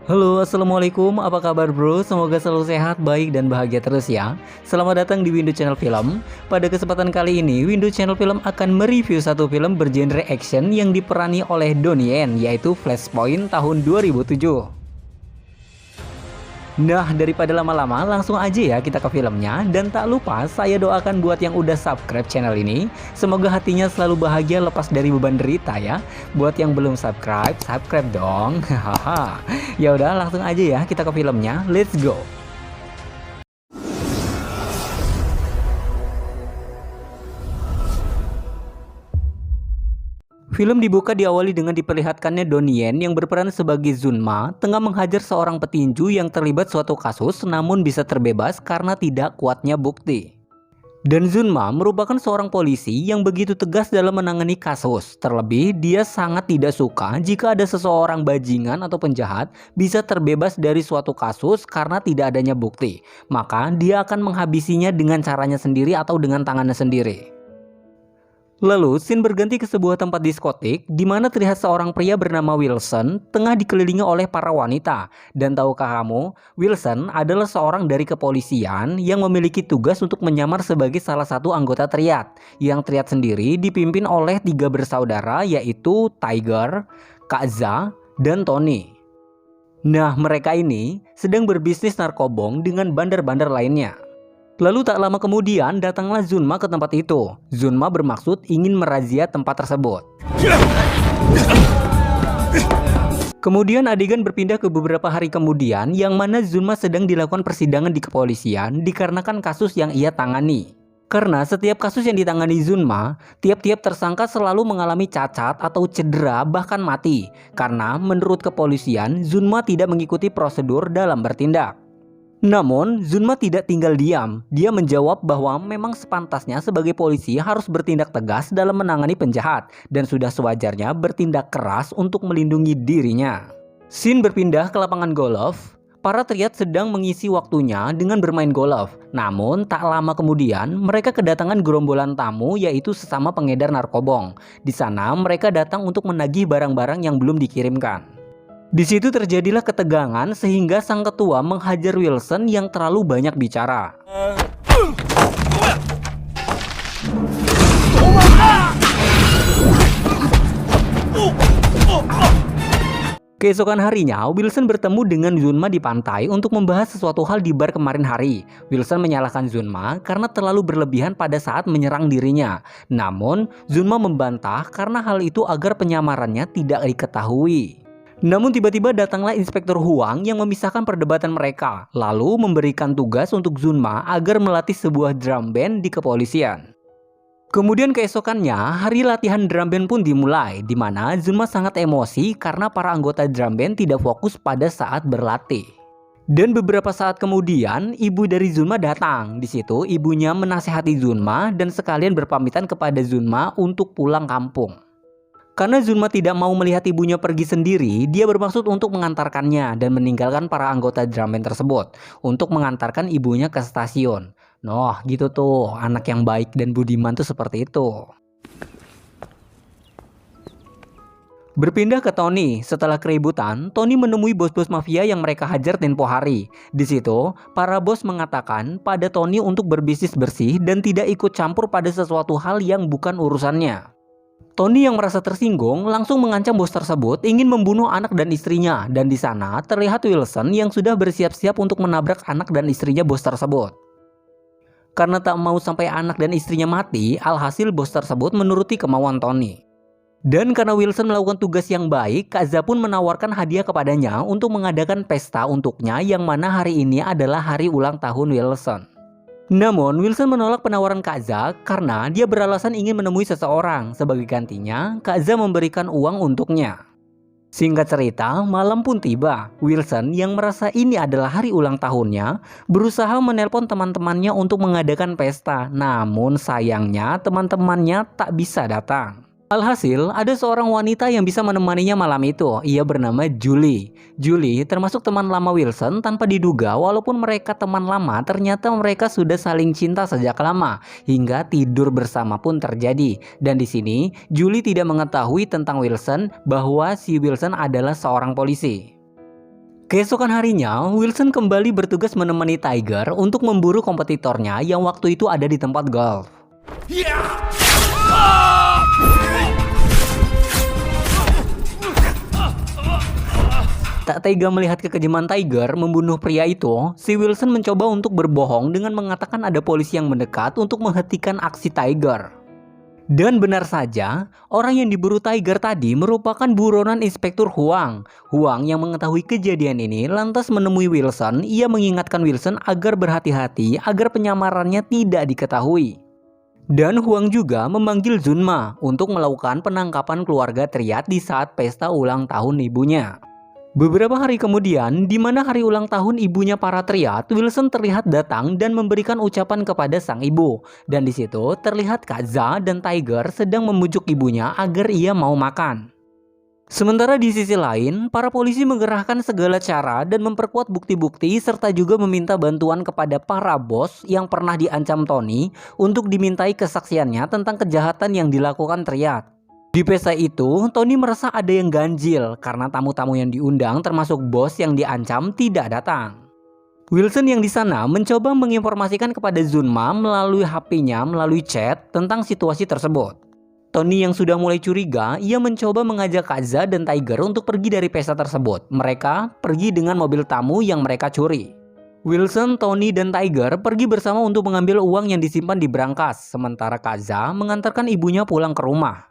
Halo, assalamualaikum. Apa kabar, bro? Semoga selalu sehat, baik, dan bahagia terus ya. Selamat datang di Windu Channel Film. Pada kesempatan kali ini, Windu Channel Film akan mereview satu film bergenre action yang diperani oleh Donnie Yen, yaitu Flashpoint tahun 2007. Nah, daripada lama-lama, langsung aja ya kita ke filmnya. Dan tak lupa, saya doakan buat yang udah subscribe channel ini, semoga hatinya selalu bahagia lepas dari beban derita ya. Buat yang belum subscribe, subscribe dong. Hahaha. Ya udah, langsung aja ya kita ke filmnya. Let's go. Film dibuka diawali dengan diperlihatkannya Donnie Yen yang berperan sebagai Zunma tengah menghajar seorang petinju yang terlibat suatu kasus namun bisa terbebas karena tidak kuatnya bukti. Dan Zunma merupakan seorang polisi yang begitu tegas dalam menangani kasus. Terlebih, dia sangat tidak suka jika ada seseorang bajingan atau penjahat bisa terbebas dari suatu kasus karena tidak adanya bukti. Maka dia akan menghabisinya dengan caranya sendiri atau dengan tangannya sendiri. Lalu, scene berganti ke sebuah tempat diskotik di mana terlihat seorang pria bernama Wilson tengah dikelilingi oleh para wanita. Dan tahukah kamu, Wilson adalah seorang dari kepolisian yang memiliki tugas untuk menyamar sebagai salah satu anggota triad. Yang triad sendiri dipimpin oleh 3 bersaudara yaitu Tiger, Kaza, dan Tony. Nah, mereka ini sedang berbisnis narkobong dengan bandar-bandar lainnya. Lalu tak lama kemudian datanglah Zunma ke tempat itu. Zunma bermaksud ingin merazia tempat tersebut. Kemudian adegan berpindah ke beberapa hari kemudian yang mana Zunma sedang dilakukan persidangan di kepolisian dikarenakan kasus yang ia tangani. Karena setiap kasus yang ditangani Zunma, tiap-tiap tersangka selalu mengalami cacat atau cedera bahkan mati. Karena menurut kepolisian, Zunma tidak mengikuti prosedur dalam bertindak. Namun, Zunma tidak tinggal diam. Dia menjawab bahwa memang sepantasnya sebagai polisi harus bertindak tegas dalam menangani penjahat dan sudah sewajarnya bertindak keras untuk melindungi dirinya. Scene berpindah ke lapangan golf. Para triad sedang mengisi waktunya dengan bermain golf. Namun, tak lama kemudian mereka kedatangan gerombolan tamu yaitu sesama pengedar narkobong. Di sana mereka datang untuk menagih barang-barang yang belum dikirimkan. Di situ terjadilah ketegangan sehingga sang ketua menghajar Wilson yang terlalu banyak bicara. Keesokan harinya, Wilson bertemu dengan Zunma di pantai untuk membahas sesuatu hal di bar kemarin hari. Wilson menyalahkan Zunma karena terlalu berlebihan pada saat menyerang dirinya. Namun, Zunma membantah karena hal itu agar penyamarannya tidak diketahui. Namun tiba-tiba datanglah Inspektur Huang yang memisahkan perdebatan mereka, lalu memberikan tugas untuk Zunma agar melatih sebuah drum band di kepolisian. Kemudian keesokannya, hari latihan drum band pun dimulai, di mana Zunma sangat emosi karena para anggota drum band tidak fokus pada saat berlatih. Dan beberapa saat kemudian, ibu dari Zunma datang. Di situ, ibunya menasehati Zunma dan sekalian berpamitan kepada Zunma untuk pulang kampung. Karena Zunma tidak mau melihat ibunya pergi sendiri, dia bermaksud untuk mengantarkannya dan meninggalkan para anggota drum band tersebut untuk mengantarkan ibunya ke stasiun. Noh, gitu tuh, anak yang baik dan budiman tuh seperti itu. Berpindah ke Tony, setelah keributan, Tony menemui bos-bos mafia yang mereka hajar tempo hari. Di situ, para bos mengatakan pada Tony untuk berbisnis bersih dan tidak ikut campur pada sesuatu hal yang bukan urusannya. Tony yang merasa tersinggung langsung mengancam bos tersebut ingin membunuh anak dan istrinya, dan di sana terlihat Wilson yang sudah bersiap-siap untuk menabrak anak dan istrinya bos tersebut. Karena tak mau sampai anak dan istrinya mati, alhasil bos tersebut menuruti kemauan Tony. Dan karena Wilson melakukan tugas yang baik, Kaza pun menawarkan hadiah kepadanya untuk mengadakan pesta untuknya yang mana hari ini adalah hari ulang tahun Wilson. Namun, Wilson menolak penawaran Kaza karena dia beralasan ingin menemui seseorang. Sebagai gantinya, Kaza memberikan uang untuknya. Singkat cerita, malam pun tiba. Wilson yang merasa ini adalah hari ulang tahunnya, berusaha menelpon teman-temannya untuk mengadakan pesta. Namun sayangnya, teman-temannya tak bisa datang. Alhasil, ada seorang wanita yang bisa menemaninya malam itu. Ia bernama Julie. Julie termasuk teman lama Wilson tanpa diduga walaupun mereka teman lama, ternyata mereka sudah saling cinta sejak lama. Hingga tidur bersama pun terjadi. Dan di sini, Julie tidak mengetahui tentang Wilson bahwa si Wilson adalah seorang polisi. Keesokan harinya, Wilson kembali bertugas menemani Tiger untuk memburu kompetitornya yang waktu itu ada di tempat golf. Tak tega melihat kekejaman Tiger membunuh pria itu, si Wilson mencoba untuk berbohong dengan mengatakan ada polisi yang mendekat untuk menghentikan aksi Tiger. Dan benar saja, orang yang diburu Tiger tadi merupakan buronan Inspektur Huang. Huang yang mengetahui kejadian ini lantas menemui Wilson. Ia mengingatkan Wilson agar berhati-hati agar penyamarannya tidak diketahui. Dan Huang juga memanggil Zunma untuk melakukan penangkapan keluarga Triad di saat pesta ulang tahun ibunya. Beberapa hari kemudian, di mana hari ulang tahun ibunya para Triad, Wilson terlihat datang dan memberikan ucapan kepada sang ibu. Dan di situ terlihat Kak Za dan Tiger sedang memujuk ibunya agar ia mau makan. Sementara di sisi lain, para polisi mengerahkan segala cara dan memperkuat bukti-bukti serta juga meminta bantuan kepada para bos yang pernah diancam Tony untuk dimintai kesaksiannya tentang kejahatan yang dilakukan Triad. Di pesta itu, Tony merasa ada yang ganjil karena tamu-tamu yang diundang termasuk bos yang diancam tidak datang. Wilson yang di sana mencoba menginformasikan kepada Zunma melalui HP-nya melalui chat tentang situasi tersebut. Tony yang sudah mulai curiga, ia mencoba mengajak Kak Za dan Tiger untuk pergi dari pesta tersebut. Mereka pergi dengan mobil tamu yang mereka curi. Wilson, Tony, dan Tiger pergi bersama untuk mengambil uang yang disimpan di brankas, sementara Kak Za mengantarkan ibunya pulang ke rumah.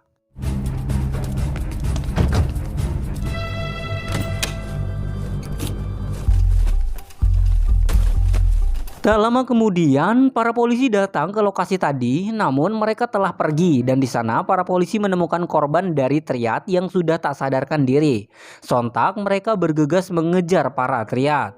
Tak lama kemudian, para polisi datang ke lokasi tadi, namun mereka telah pergi dan di sana para polisi menemukan korban dari Triad yang sudah tak sadarkan diri. Sontak mereka bergegas mengejar para Triad.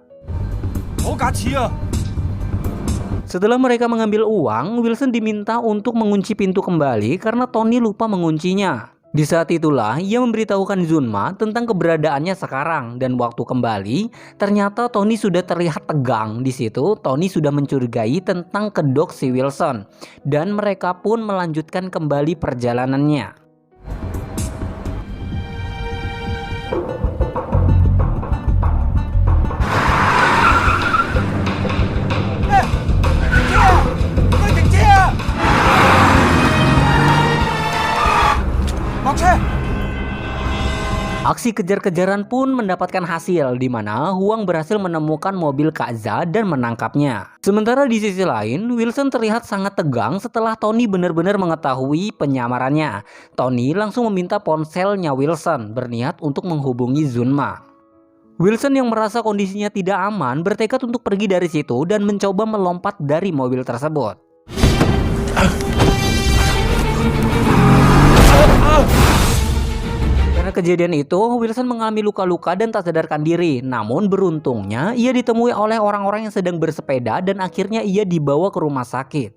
Setelah mereka mengambil uang, Wilson diminta untuk mengunci pintu kembali karena Tony lupa menguncinya. Di saat itulah ia memberitahukan Zunma tentang keberadaannya sekarang dan waktu kembali ternyata Tony sudah terlihat tegang. Di situ Tony sudah mencurigai tentang kedok si Wilson dan mereka pun melanjutkan kembali perjalanannya. Aksi kejar-kejaran pun mendapatkan hasil di mana Huang berhasil menemukan mobil Kak Za dan menangkapnya. Sementara di sisi lain, Wilson terlihat sangat tegang setelah Tony benar-benar mengetahui penyamarannya. Tony langsung meminta ponselnya Wilson berniat untuk menghubungi Zunma. Wilson yang merasa kondisinya tidak aman bertekad untuk pergi dari situ dan mencoba melompat dari mobil tersebut. Karena kejadian itu, Wilson mengalami luka-luka dan tak sadarkan diri. Namun beruntungnya, ia ditemui oleh orang-orang yang sedang bersepeda dan akhirnya ia dibawa ke rumah sakit.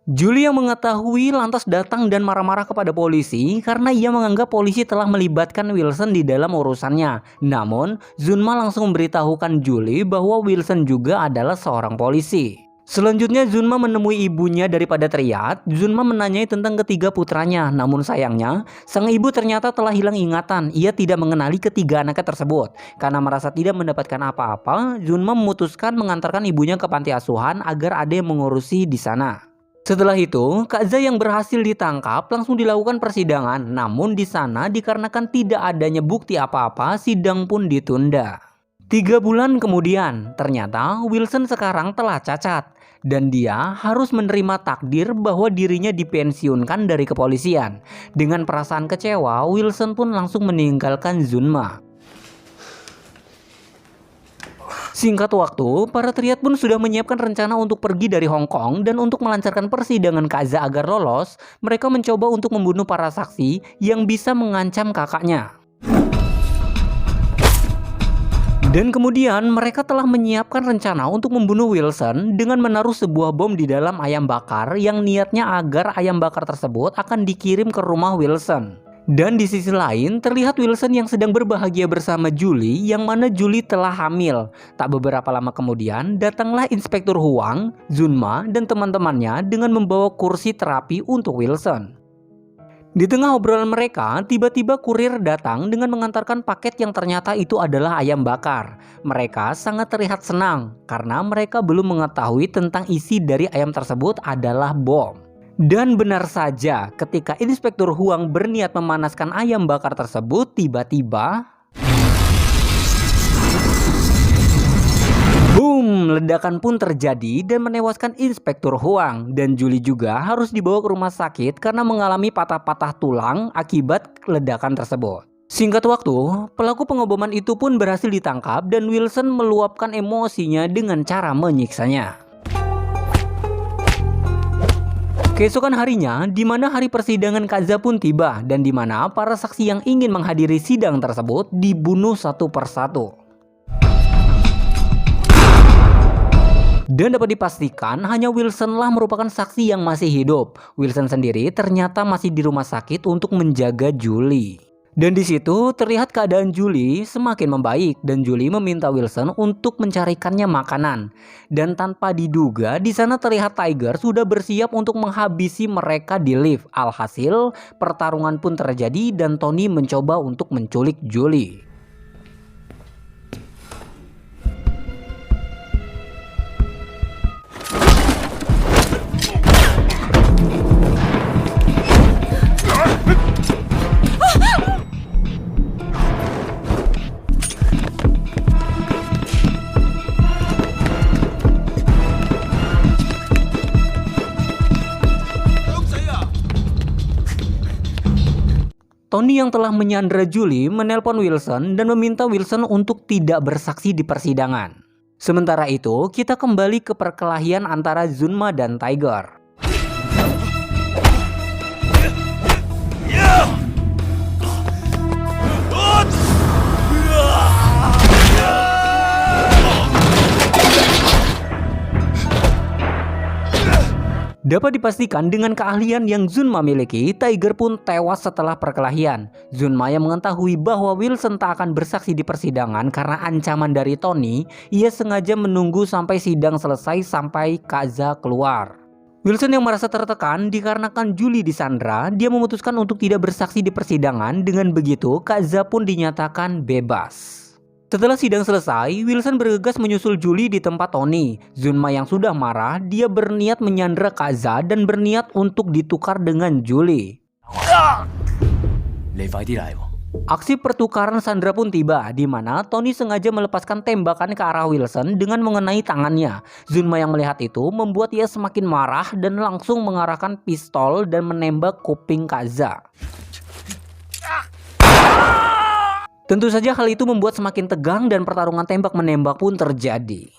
Julie yang mengetahui lantas datang dan marah-marah kepada polisi karena ia menganggap polisi telah melibatkan Wilson di dalam urusannya. Namun, Zunma langsung memberitahukan Julie bahwa Wilson juga adalah seorang polisi. Selanjutnya Zunma menemui ibunya daripada Triad. Zunma menanyai tentang ketiga putranya. Namun sayangnya, sang ibu ternyata telah hilang ingatan. Ia tidak mengenali ketiga anaknya tersebut. Karena merasa tidak mendapatkan apa-apa, Zunma memutuskan mengantarkan ibunya ke panti asuhan agar ada yang mengurusi di sana. Setelah itu, Kak Za yang berhasil ditangkap langsung dilakukan persidangan. Namun di sana dikarenakan tidak adanya bukti apa-apa, sidang pun ditunda. 3 bulan kemudian, ternyata Wilson sekarang telah cacat. Dan dia harus menerima takdir bahwa dirinya dipensiunkan dari kepolisian. Dengan perasaan kecewa, Wilson pun langsung meninggalkan Zunma. Singkat waktu, para Triad pun sudah menyiapkan rencana untuk pergi dari Hong Kong dan untuk melancarkan persidangan Kak Za agar lolos, mereka mencoba untuk membunuh para saksi yang bisa mengancam kakaknya. Dan kemudian mereka telah menyiapkan rencana untuk membunuh Wilson dengan menaruh sebuah bom di dalam ayam bakar yang niatnya agar ayam bakar tersebut akan dikirim ke rumah Wilson. Dan di sisi lain terlihat Wilson yang sedang berbahagia bersama Julie yang mana Julie telah hamil. Tak beberapa lama kemudian datanglah Inspektur Huang, Zunma dan teman-temannya dengan membawa kursi terapi untuk Wilson. Di tengah obrolan mereka, tiba-tiba kurir datang dengan mengantarkan paket yang ternyata itu adalah ayam bakar. Mereka sangat terlihat senang karena mereka belum mengetahui tentang isi dari ayam tersebut adalah bom. Dan benar saja, ketika Inspektur Huang berniat memanaskan ayam bakar tersebut, tiba-tiba boom, ledakan pun terjadi dan menewaskan Inspektur Huang, dan Julie juga harus dibawa ke rumah sakit karena mengalami patah-patah tulang akibat ledakan tersebut. Singkat waktu, pelaku pengeboman itu pun berhasil ditangkap dan Wilson meluapkan emosinya dengan cara menyiksanya. Keesokan harinya, di mana hari persidangan Kaza pun tiba dan di mana para saksi yang ingin menghadiri sidang tersebut dibunuh satu persatu. Dan dapat dipastikan hanya Wilsonlah merupakan saksi yang masih hidup. Wilson sendiri ternyata masih di rumah sakit untuk menjaga Julie. Dan di situ terlihat keadaan Julie semakin membaik dan Julie meminta Wilson untuk mencarikannya makanan. Dan tanpa diduga di sana terlihat Tiger sudah bersiap untuk menghabisi mereka di lift. Alhasil pertarungan pun terjadi dan Tony mencoba untuk menculik Julie. Tony yang telah menyandra Julie menelpon Wilson dan meminta Wilson untuk tidak bersaksi di persidangan. Sementara itu, kita kembali ke perkelahian antara Zunma dan Tiger. Dapat dipastikan dengan keahlian yang Zunma miliki, Tiger pun tewas setelah perkelahian. Zunma yang mengetahui bahwa Wilson tak akan bersaksi di persidangan karena ancaman dari Tony, ia sengaja menunggu sampai sidang selesai sampai Kaza keluar. Wilson yang merasa tertekan dikarenakan Julie disandra, dia memutuskan untuk tidak bersaksi di persidangan. Dengan begitu, Kaza pun dinyatakan bebas. Setelah sidang selesai, Wilson bergegas menyusul Julie di tempat Tony. Zunma yang sudah marah, dia berniat menyandra Kaza dan berniat untuk ditukar dengan Julie. Aksi pertukaran sandera pun tiba, di mana Tony sengaja melepaskan tembakan ke arah Wilson dengan mengenai tangannya. Zunma yang melihat itu membuat ia semakin marah dan langsung mengarahkan pistol dan menembak kuping Kaza. Tentu saja hal itu membuat semakin tegang dan pertarungan tembak-menembak pun terjadi.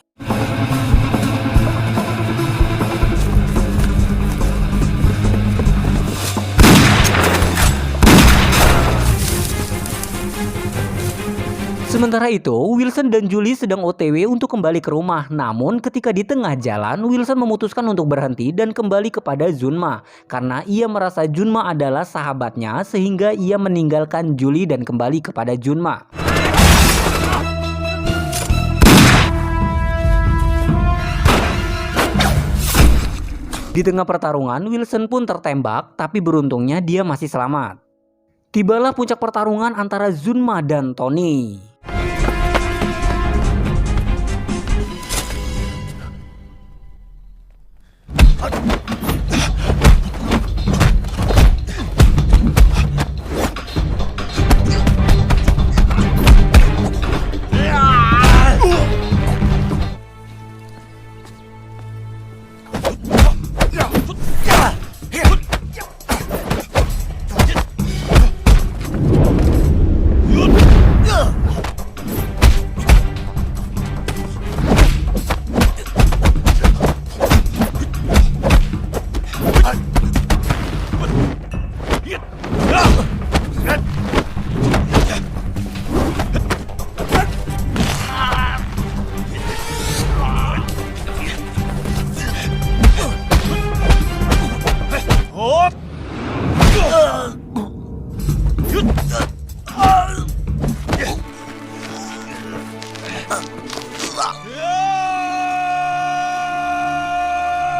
Sementara itu, Wilson dan Julie sedang OTW untuk kembali ke rumah. Namun ketika di tengah jalan, Wilson memutuskan untuk berhenti dan kembali kepada Zunma. Karena ia merasa Zunma adalah sahabatnya, sehingga ia meninggalkan Julie dan kembali kepada Zunma. Di tengah pertarungan, Wilson pun tertembak, tapi beruntungnya dia masih selamat. Tibalah puncak pertarungan antara Zunma dan Tony.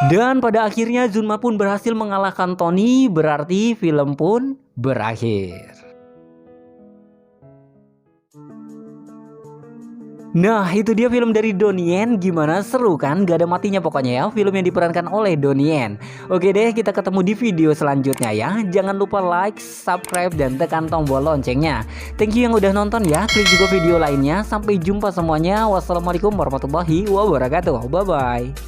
Dan pada akhirnya Zunma pun berhasil mengalahkan Tony, berarti film pun berakhir. Nah, itu dia film dari Donnie Yen. Gimana, seru kan? Gak ada matinya pokoknya ya, film yang diperankan oleh Donnie Yen. Oke deh, kita ketemu di video selanjutnya ya. Jangan lupa like, subscribe, dan tekan tombol loncengnya. Thank you yang udah nonton ya. Klik juga video lainnya. Sampai jumpa semuanya. Wassalamualaikum warahmatullahi wabarakatuh. Bye bye.